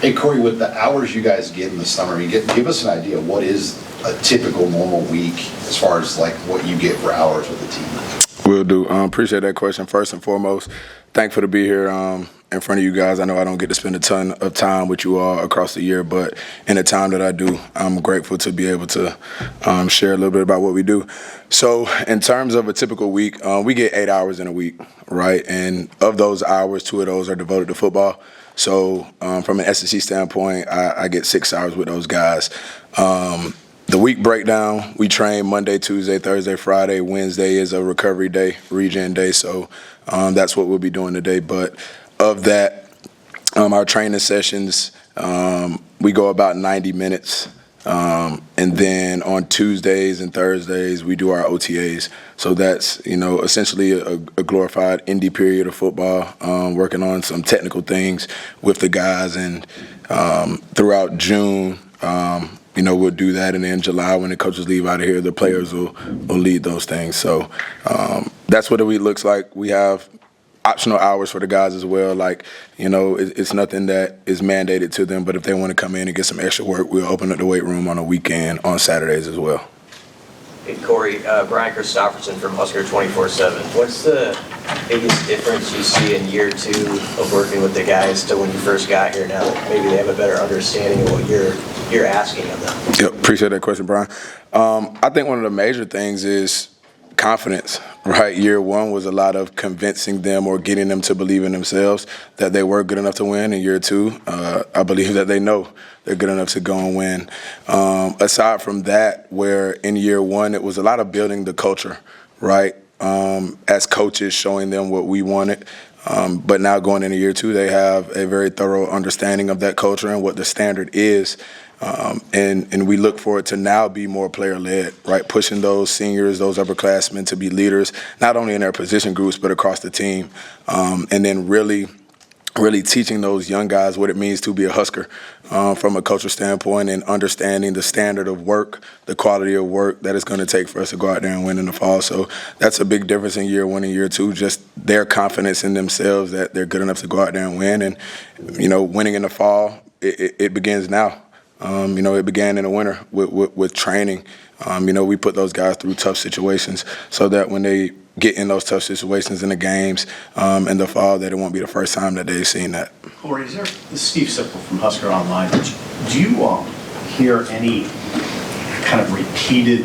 Hey, Corey, with the hours you guys get in the summer, give us an idea. What is a typical normal week as far as like what you get for hours with the team? Will do. Appreciate that question. First and foremost, thankful to be here in front of you guys. I know I don't get to spend a ton of time with you all across the year, but in the time that I do, I'm grateful to be able to share a little bit about what we do. So in terms of a typical week, we get 8 hours in a week, right? And of those hours, 2 of those are devoted to football. So from an SEC standpoint, I get 6 hours with those guys. The week breakdown, we train Monday, Tuesday, Thursday, Friday. Wednesday is a recovery day, regen day. So that's what we'll be doing today. But of that, our training sessions, we go about 90 minutes. And then on Tuesdays and Thursdays, we do our OTAs. So that's, essentially a glorified indie period of football, working on some technical things with the guys. And throughout June, we'll do that. And then July, when the coaches leave out of here, the players will lead those things. So that's what the week looks like. We have optional hours for the guys as well. Like, it's nothing that is mandated to them, but if they want to come in and get some extra work, we'll open up the weight room on a weekend on Saturdays as well. Hey, Corey, Brian Christopherson from Husker 24/7. What's the biggest difference you see in year 2 of working with the guys to when you first got here, now that maybe they have a better understanding of what you're asking of them? Yep, appreciate that question, Brian. I think one of the major things is confidence, right? Year 1 was a lot of convincing them or getting them to believe in themselves that they were good enough to win. In year 2, I believe that they know they're good enough to go and win. Aside from that, where in year 1, it was a lot of building the culture, right? As coaches, showing them what we wanted. But now going into year 2, they have a very thorough understanding of that culture and what the standard is. And we look for it to now be more player-led, right? Pushing those seniors, those upperclassmen to be leaders, not only in their position groups, but across the team. And then really teaching those young guys what it means to be a Husker from a culture standpoint, and understanding the standard of work, the quality of work that it's going to take for us to go out there and win in the fall. So that's a big difference in year 1 and year 2, just their confidence in themselves that they're good enough to go out there and win. And, winning in the fall, it begins now. It began in the winter with training. We put those guys through tough situations so that when they get in those tough situations in the games in the fall, that it won't be the first time that they've seen that. Corey, this is Steve Sipple from Husker Online. Do you hear any kind of repeated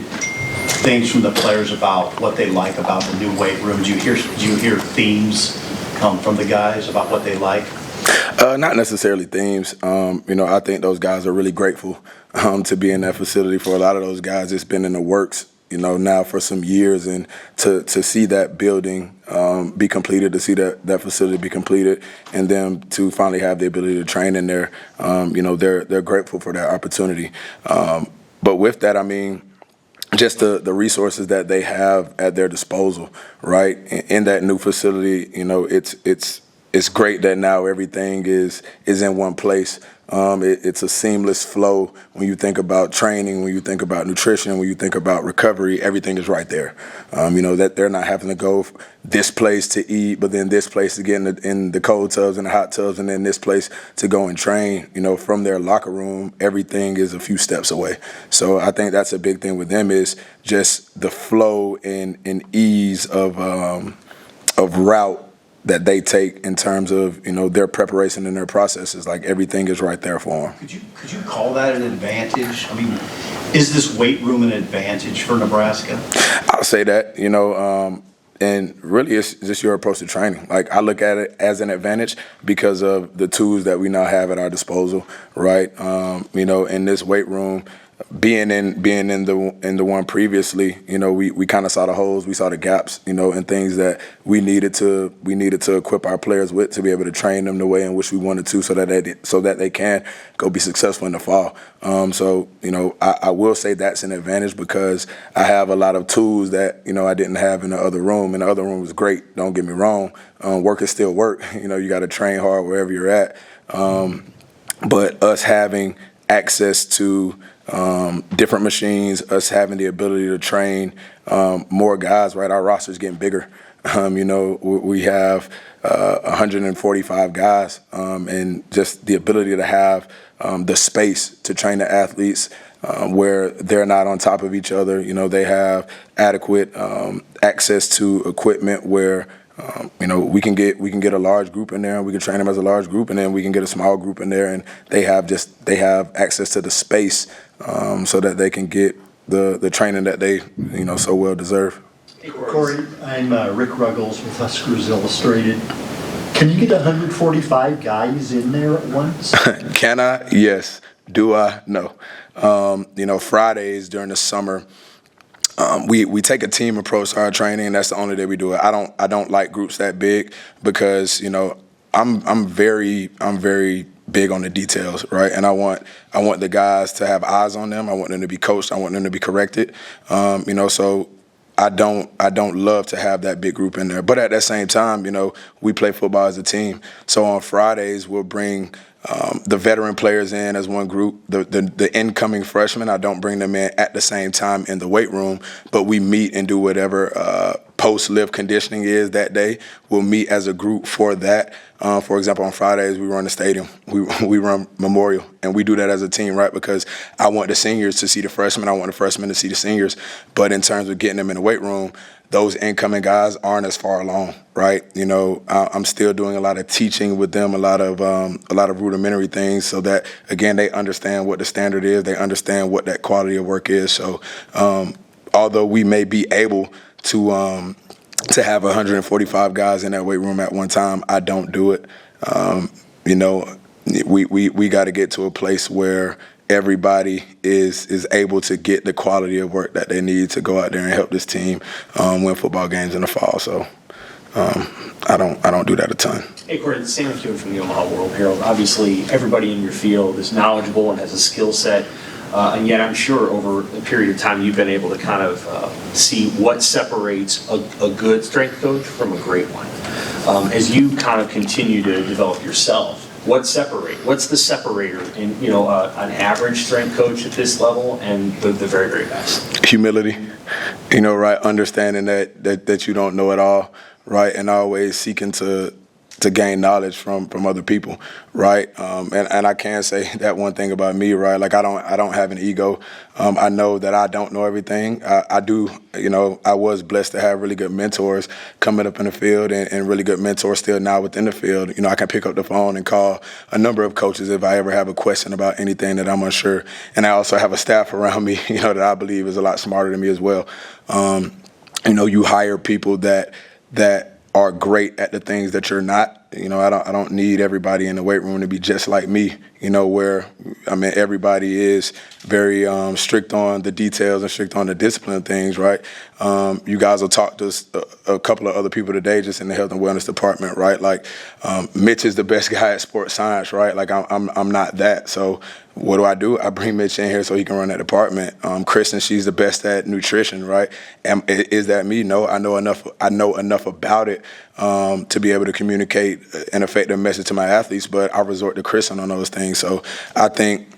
things from the players about what they like about the new weight room? Do you hear themes from the guys about what they like? Not necessarily themes. I think those guys are really grateful to be in that facility. For a lot of those guys, it's been in the works, now for some years. And to see that building be completed, to see that facility be completed, and them to finally have the ability to train in there, they're grateful for that opportunity. But with that, just the resources that they have at their disposal, right? In that new facility, it's great that now everything is in one place. It's a seamless flow when you think about training, when you think about nutrition, when you think about recovery. Everything is right there. That they're not having to go this place to eat, but then this place to get in the cold tubs and the hot tubs, and then this place to go and train. From their locker room, everything is a few steps away. So I think that's a big thing with them, is just the flow and ease of route that they take in terms of their preparation and their processes. Like, everything is right there for them. Could you call that an advantage? Is this weight room an advantage for Nebraska? I'll say that. And really, it's just your approach to training. Like, I look at it as an advantage because of the tools that we now have at our disposal, right? In this weight room, being in the one previously, we kind of saw the holes, we saw the gaps, and things that we needed to equip our players with to be able to train them the way in which we wanted to, so that they can go be successful in the fall. I will say that's an advantage, because I have a lot of tools that I didn't have in the other room, and the other room was great. Don't get me wrong, work is still work. You got to train hard wherever you're at. But us having access to different machines, us having the ability to train more guys, right? Our roster's getting bigger. We have 145 guys, and just the ability to have the space to train the athletes where they're not on top of each other. They have adequate access to equipment where we can get a large group in there, and we can train them as a large group, and then we can get a small group in there, and they have access to the space so that they can get the training that they so well deserve. Corey, I'm Rick Ruggles with Huskers Illustrated. Can you get 145 guys in there at once? Can I? Yes. Do I? No. Fridays during the summer, we take a team approach to our training, and that's the only day we do it. I don't like groups that big because I'm very big on the details, right? And I want the guys to have eyes on them. I want them to be coached. I want them to be corrected. So I don't love to have that big group in there. But at that same time, we play football as a team. So on Fridays, we'll bring the veteran players in as one group. The incoming freshmen, I don't bring them in at the same time in the weight room, but we meet and do whatever post-lift conditioning is that day. We'll meet as a group for that. For example, on Fridays, we run the stadium. We run Memorial, and we do that as a team, right? Because I want the seniors to see the freshmen. I want the freshmen to see the seniors. But in terms of getting them in the weight room, those incoming guys aren't as far along, right? I'm still doing a lot of teaching with them, a lot of rudimentary things, so that again they understand what the standard is, they understand what that quality of work is. So, although we may be able to have 145 guys in that weight room at one time, I don't do it. We got to get to a place where everybody is able to get the quality of work that they need to go out there and help this team win football games in the fall. So I don't do that a ton. Hey, Corey, Sam McEwen from the Omaha World-Herald. Obviously, everybody in your field is knowledgeable and has a skill set, and yet I'm sure over a period of time you've been able to kind of see what separates a good strength coach from a great one. As you kind of continue to develop yourself, what's the separator in an average strength coach at this level and the very, very best? Humility, right? Understanding that you don't know it all, right? And always seeking to gain knowledge from other people, right? And I can say that one thing about me, right? Like I don't have an ego. I know that I don't know everything. I do, I was blessed to have really good mentors coming up in the field and really good mentors still now within the field. I can pick up the phone and call a number of coaches if I ever have a question about anything that I'm unsure. And I also have a staff around me, that I believe is a lot smarter than me as well. You hire people that are great at the things that you're not. I don't need everybody in the weight room to be just like me, where, everybody is very strict on the details and strict on the discipline things, right? You guys will talk to a couple of other people today just in the health and wellness department, right? Like Mitch is the best guy at sports science, right? Like I'm not that. So what do? I bring Mitch in here so he can run that department. Kristen, she's the best at nutrition, right? Is that me? No, I know enough about it to be able to communicate an effective message to my athletes, but I resort to Kristen on those things. So I think,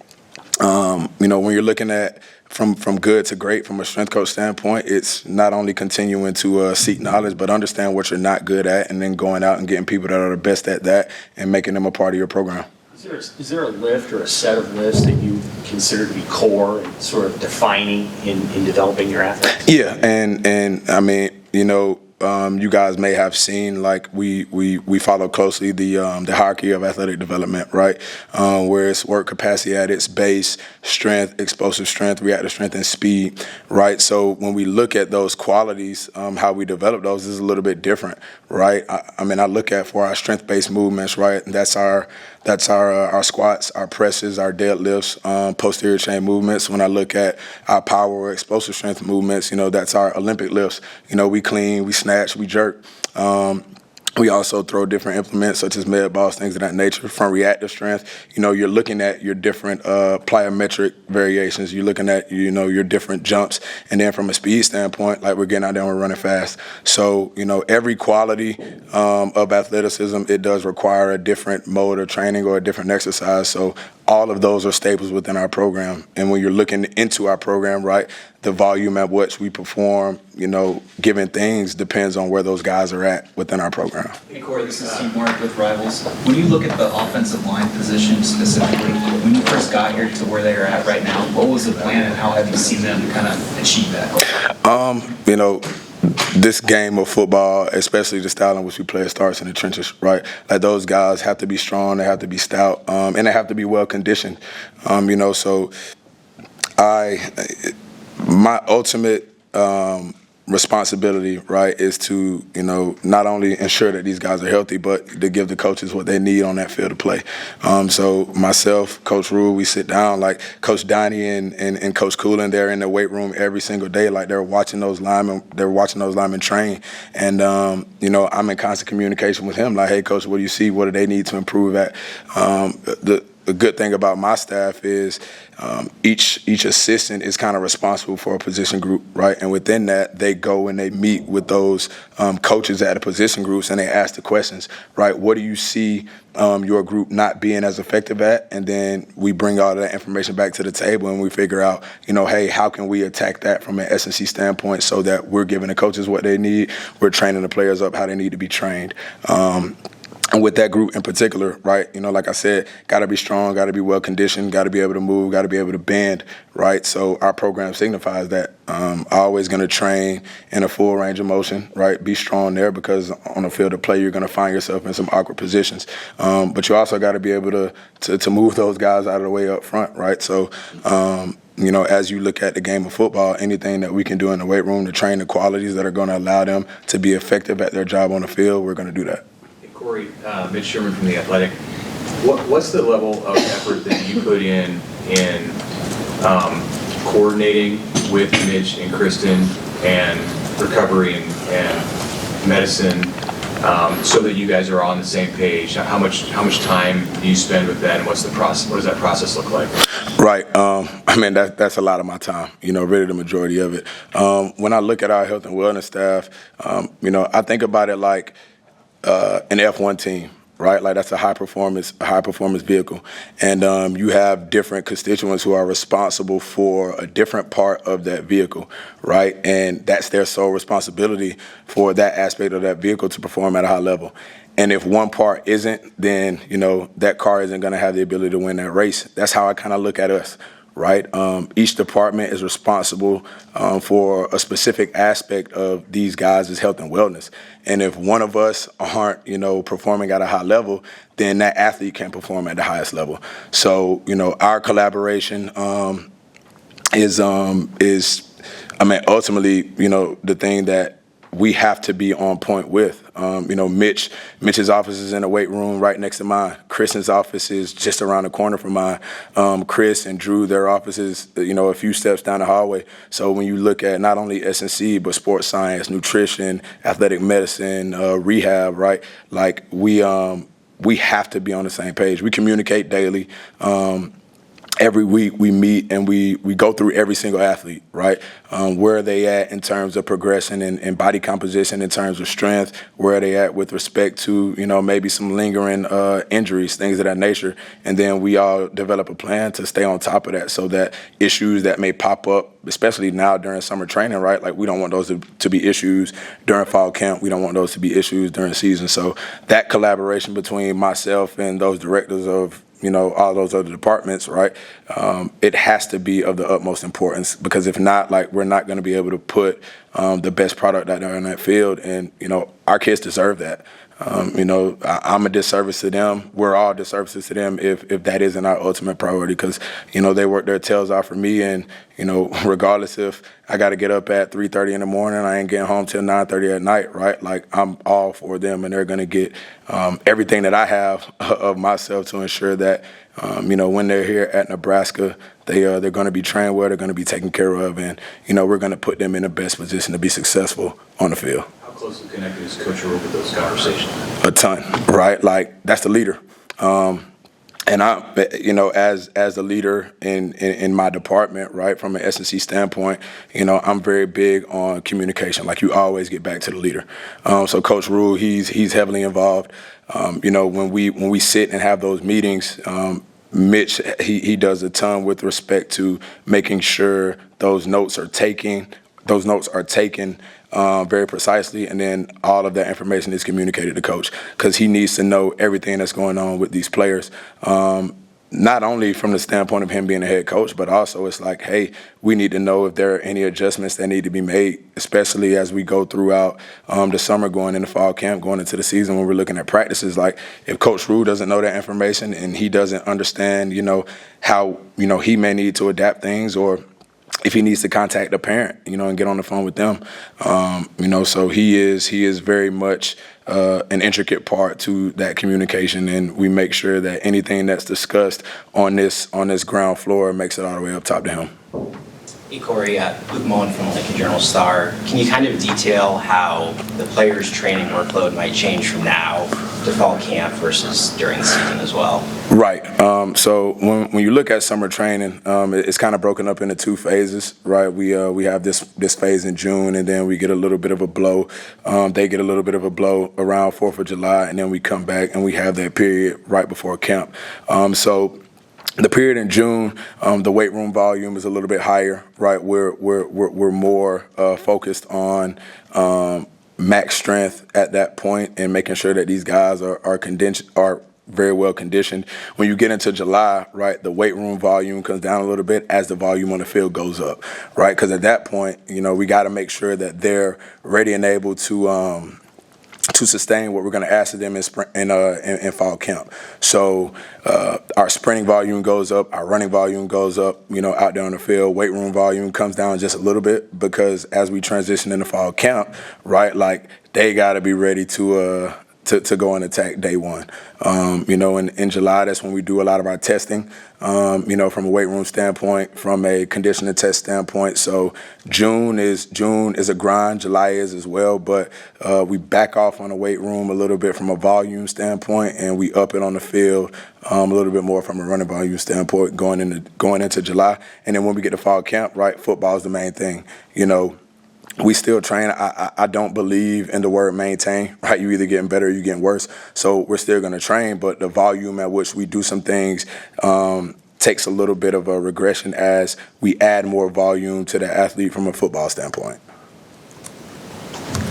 when you're looking at from good to great from a strength coach standpoint, it's not only continuing to seek knowledge, but understand what you're not good at, and then going out and getting people that are the best at that and making them a part of your program. Is there a lift or a set of lifts that you consider to be core and sort of defining in developing your athletes? Yeah, and I mean, you guys may have seen, like we follow closely the hierarchy of athletic development, right? Where it's work capacity at its base, strength, explosive strength, reactive strength, and speed, right? So when we look at those qualities, how we develop those is a little bit different, right? I look at for our strength-based movements, right? That's our squats, our presses, our deadlifts, posterior chain movements. When I look at our power or explosive strength movements, that's our Olympic lifts. We clean, we snatch, we jerk. We also throw different implements such as med balls, things of that nature. From reactive strength, you're looking at your different plyometric variations. You're looking at, your different jumps. And then from a speed standpoint, like we're getting out there and we're running fast. So, every quality of athleticism, it does require a different mode of training or a different exercise. So all of those are staples within our program. And when you're looking into our program, right, the volume at which we perform, given things depends on where those guys are at within our program. Hey, Corey, this is Steve Mark with Rivals. When you look at the offensive line position specifically, when you first got here to where they are at right now, what was the plan and how have you seen them kind of achieve that? This game of football, especially the style in which we play, it starts in the trenches, right? Like those guys have to be strong, they have to be stout, and they have to be well conditioned. So my ultimate responsibility, right, is to, not only ensure that these guys are healthy, but to give the coaches what they need on that field to play. So myself, Coach Rule, we sit down, like Coach Donnie and Coach Coolin, they're in the weight room every single day, like they're watching those linemen train. And, I'm in constant communication with him, like, hey, Coach, what do you see? What do they need to improve at? The good thing about my staff is each assistant is kind of responsible for a position group, right? And within that, they go and they meet with those coaches at the position groups and they ask the questions, right? What do you see your group not being as effective at? And then we bring all of that information back to the table and we figure out, hey, how can we attack that from an S&C standpoint so that we're giving the coaches what they need, we're training the players up how they need to be trained. And with that group in particular, right, like I said, got to be strong, got to be well conditioned, got to be able to move, got to be able to bend, right? So our program signifies that. Always going to train in a full range of motion, right? Be strong there because on a field of play, you're going to find yourself in some awkward positions. But you also got to be able to move those guys out of the way up front, right? So, as you look at the game of football, anything that we can do in the weight room to train the qualities that are going to allow them to be effective at their job on the field, we're going to do that. Corey, Mitch Sherman from The Athletic. What's the level of effort that you put in coordinating with Mitch and Kristen and recovery and medicine so that you guys are on the same page? How much time do you spend with that, and what's the process? What does that process look like? Right. That's a lot of my time, really the majority of it. When I look at our health and wellness staff, I think about it like an F1 team, right? Like that's a high performance vehicle. And you have different constituents who are responsible for a different part of that vehicle, right? And that's their sole responsibility for that aspect of that vehicle to perform at a high level. And if one part isn't, then, that car isn't going to have the ability to win that race. That's how I kind of look at us. Right. Each department is responsible for a specific aspect of these guys' health and wellness. And if one of us aren't, performing at a high level, then that athlete can't perform at the highest level. So, our collaboration is ultimately, the thing that we have to be on point with. Mitch's office is in the weight room right next to mine. Kristen's office is just around the corner from mine. Chris and Drew, their offices, a few steps down the hallway. So when you look at not only S&C, but sports science, nutrition, athletic medicine, rehab, right? Like we have to be on the same page. We communicate daily. Every week we meet and we go through every single athlete, right? Where are they at in terms of progression and body composition, in terms of strength? Where are they at with respect to, maybe some lingering injuries, things of that nature? And then we all develop a plan to stay on top of that so that issues that may pop up, especially now during summer training, right? Like we don't want those to be issues during fall camp. We don't want those to be issues during the season. So that collaboration between myself and those directors of all those other departments, right? It has to be of the utmost importance because if not, like we're not going to be able to put the best product out there in that field. And, our kids deserve that. I'm a disservice to them. We're all disservices to them if that isn't our ultimate priority because, they work their tails off for me. And, regardless if I got to get up at 3:30 in the morning, I ain't getting home till 9:30 at night, right? Like I'm all for them and they're going to get everything that I have of myself to ensure that, when they're here at Nebraska, they're going to be trained well, they're going to be taken care of, and, we're going to put them in the best position to be successful on the field. How closely connected is Coach Rule with those conversations? A ton, right? Like that's the leader. And I, as the leader in my department, right, from an S&C standpoint, I'm very big on communication. Like you always get back to the leader. So Coach Rule, he's heavily involved. When we sit and have those meetings, Mitch, he does a ton with respect to making sure those notes are taken very precisely, and then all of that information is communicated to coach because he needs to know everything that's going on with these players. Not only from the standpoint of him being a head coach, but also it's like, hey, we need to know if there are any adjustments that need to be made, especially as we go throughout the summer, going into fall camp, going into the season when we're looking at practices. Like if Coach Rue doesn't know that information and he doesn't understand, how, he may need to adapt things, or if he needs to contact a parent, and get on the phone with them, so he is very much an intricate part to that communication, and we make sure that anything that's discussed on this ground floor makes it all the way up top to him. Hey Corey, Luke Mullen from Lincoln Journal-Star. Can you kind of detail how the players' training workload might change from now to fall camp versus during the season as well? Right. So when you look at summer training, it's kind of broken up into two phases, right? We have this phase in June, and then we get a little bit of a blow. They get a little bit of a blow around 4th of July, and then we come back and we have that period right before camp. So the period in June, the weight room volume is a little bit higher, right? We're more focused on max strength at that point and making sure that these guys are very well conditioned. When you get into July, right, the weight room volume comes down a little bit as the volume on the field goes up, right? Because at that point, we got to make sure that they're ready and able to sustain what we're going to ask of them in fall camp. So our sprinting volume goes up, our running volume goes up, out there on the field. Weight room volume comes down just a little bit because as we transition into fall camp, right, like they got to be ready to go and attack day one. In July, that's when we do a lot of our testing, from a weight room standpoint, from a conditioning test standpoint. So June is a grind, July is as well, but we back off on the weight room a little bit from a volume standpoint, and we up it on the field a little bit more from a running volume standpoint going into July. And then when we get to fall camp, right, football is the main thing, We still train. I don't believe in the word maintain, right? You either getting better or you getting worse. So we're still going to train, but the volume at which we do some things takes a little bit of a regression as we add more volume to the athlete from a football standpoint.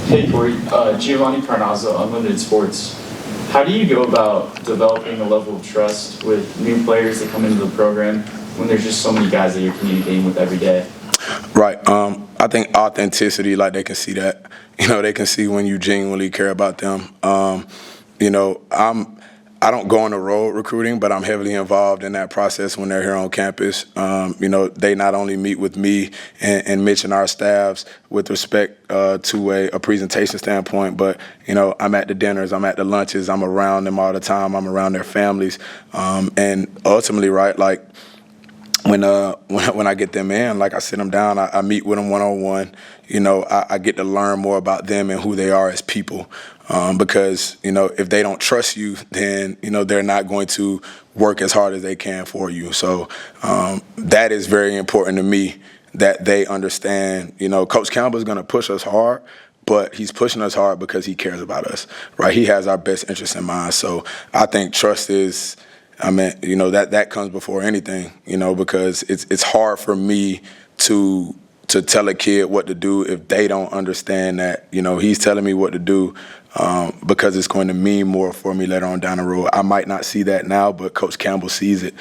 Hey, Corey. Giovanni Parnazzo, Unlimited Sports. How do you go about developing a level of trust with new players that come into the program when there's just so many guys that you're communicating with every day? Right. I think authenticity, like they can see that. They can see when you genuinely care about them. I don't go on the road recruiting, but I'm heavily involved in that process when they're here on campus. They not only meet with me and Mitch and our staffs with respect to a presentation standpoint, but, I'm at the dinners, I'm at the lunches, I'm around them all the time, I'm around their families. And ultimately, right, like, when I get them in, like I sit them down, I meet with them one-on-one. I get to learn more about them and who they are as people. Because, if they don't trust you, then, they're not going to work as hard as they can for you. So that is very important to me that they understand, Coach Campbell is going to push us hard, but he's pushing us hard because he cares about us, right? He has our best interests in mind. So I think trust is, that comes before anything, because it's hard for me to tell a kid what to do if they don't understand that, he's telling me what to do because it's going to mean more for me later on down the road. I might not see that now, but Coach Campbell sees it.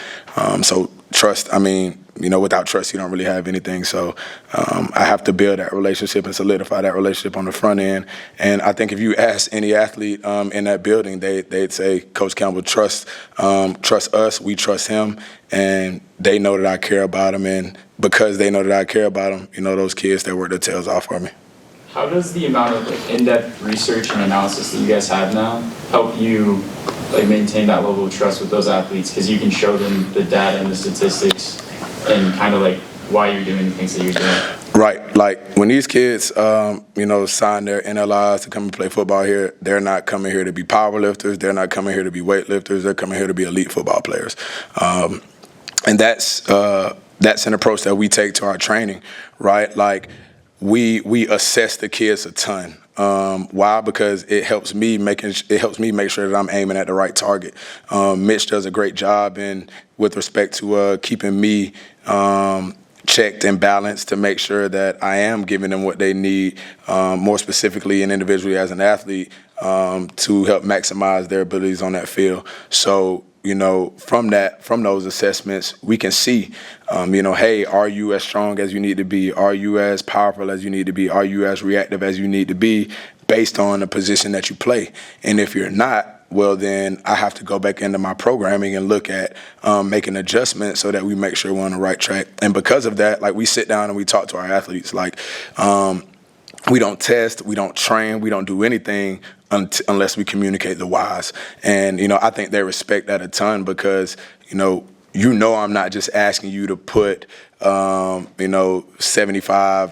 So trust, without trust, you don't really have anything. So I have to build that relationship and solidify that relationship on the front end. And I think if you ask any athlete in that building, they'd say, Coach Campbell, trust us, we trust him, and they know that I care about them. And because they know that I care about them, those kids, they work their tails off for me. How does the amount of in-depth research and analysis that you guys have now help you maintain that level of trust with those athletes? Because you can show them the data and the statistics and kind of why you're doing the things that you're doing. Right. Like when these kids, sign their NLIs to come and play football here, they're not coming here to be power lifters. They're not coming here to be weightlifters. They're coming here to be elite football players. And that's an approach that we take to our training, right? Like, we assess the kids a ton. Why? Because it helps me make sure that I'm aiming at the right target. Mitch does a great job with respect to keeping me checked and balanced to make sure that I am giving them what they need, more specifically and individually as an athlete, to help maximize their abilities on that field. So, from those assessments, we can see, hey, are you as strong as you need to be? Are you as powerful as you need to be? Are you as reactive as you need to be based on the position that you play? And if you're not, well, then I have to go back into my programming and look at making adjustments so that we make sure we're on the right track. And because of that, like, we sit down and we talk to our athletes. Like, we don't test, we don't train, we don't do anything unless we communicate the whys. And, I think they respect that a ton because, I'm not just asking you to put, 75,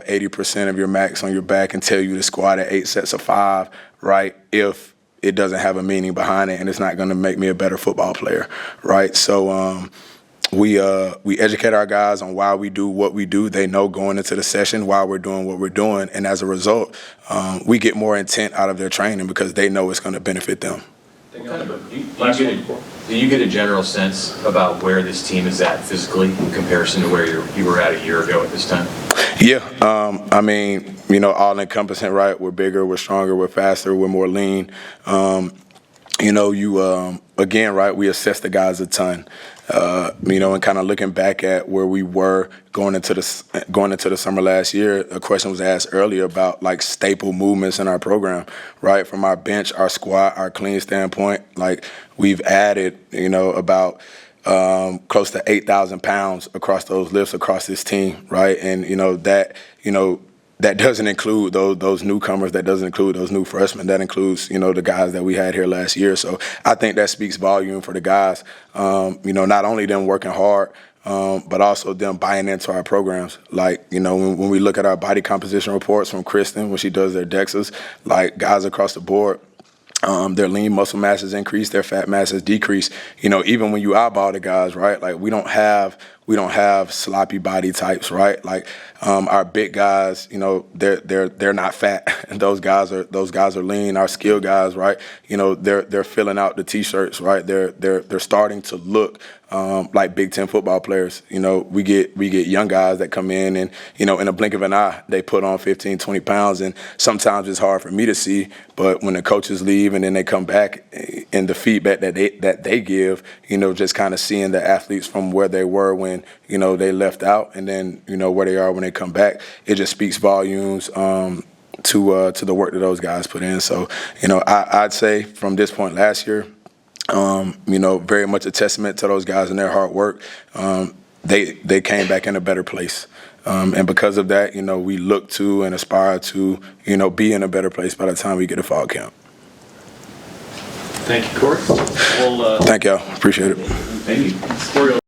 80% of your max on your back and tell you to squat at 8 sets of 5, right, if it doesn't have a meaning behind it and it's not going to make me a better football player, right? So we educate our guys on why we do what we do. They know going into the session why we're doing what we're doing, and as a result, we get more intent out of their training because they know it's going to benefit them. Do you get a general sense about where this team is at physically in comparison to where you were at a year ago at this time? Yeah, all encompassing, right? We're bigger, we're stronger, we're faster, we're more lean. Again, right, we assess the guys a ton, and kind of looking back at where we were going into the summer last year. A question was asked earlier about like staple movements in our program, right? From our bench, our squat, our clean standpoint, like we've added, about close to 8,000 pounds across those lifts across this team, right? And that doesn't include those newcomers. That doesn't include those new freshmen. That includes, the guys that we had here last year. So I think that speaks volume for the guys, not only them working hard, but also them buying into our programs. Like, when we look at our body composition reports from Kristen, when she does their DEXAs, like guys across the board, their lean muscle mass has increased, their fat mass has decreased. Even when you eyeball the guys, right? Like we don't have sloppy body types, right? Like our big guys, they're not fat, and those guys are lean. Our skill guys, right? They're filling out the t-shirts, right? They're starting to look like Big Ten football players. We get young guys that come in and, in a blink of an eye, they put on 15, 20 pounds. And sometimes it's hard for me to see, but when the coaches leave and then they come back and the feedback that they give, just kind of seeing the athletes from where they were when, they left out and then, where they are when they come back, it just speaks volumes to the work that those guys put in. So, I'd say from this point last year, very much a testament to those guys and their hard work. They came back in a better place. And because of that, we look to and aspire to, be in a better place by the time we get to fall camp. Thank you, Corey. Thank y'all. Appreciate it. Thank you. Corey,